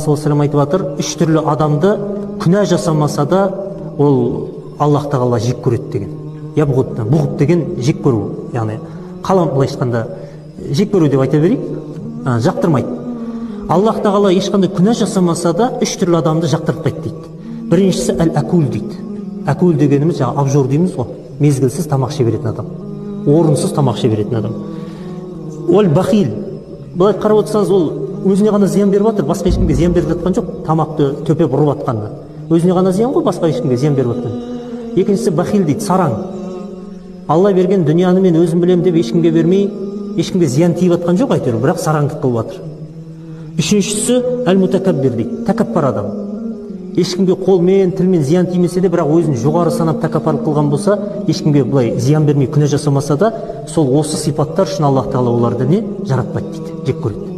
Саллаллаху айтып жатыр, үш түрлі адамды күнә жасамаса да ол Аллах тағала жек көреді деген. Бұғып деген жек көру, яғни қалам былай айтқанда жек көру деп айта берейік, жақтырмайды. Аллах тағала ешқандай күнә жасамаса да үш түрлі адамды жақтыртпайды дейді. Біріншісі әл-әкул дейді. Әкул дегеніміз жаңа абжор дейміз ғой, мезгілсіз тамақ ше беретін адам, орынсыз тамақ ше беретін адам. Ол бахил, былай қарап отырсаңыз, ол өзіне ғана зиян беріп жатыр, басқа ешкімге зиян беріп жатқан жоқ, тамақты төпеп ұрып жатқанда. Өзіне ғана зиян ғой, басқа ешкімге зиян беріп жатқан. Екіншісі бахил дейді, сараң. Алла берген дүнияны мен өзім білем деп ешкімге бермей, ешкімге зиян тиіп жатқан жоқ әйтеуір, бірақ сараңдық қылып жатыр. Үшіншісі әл-мутакаббир дейді, тәкаппар адам. Ешкімге қолмен, тілмен зиян тимесе де, бірақ өзін жоғары санап тәкаппарлық қылған болса, ешкімге былай зиян бермей күнә жасамаса да, сол осы сипаттар үшін Аллах тағала оларды не жаратпайды дейді, жек көреді.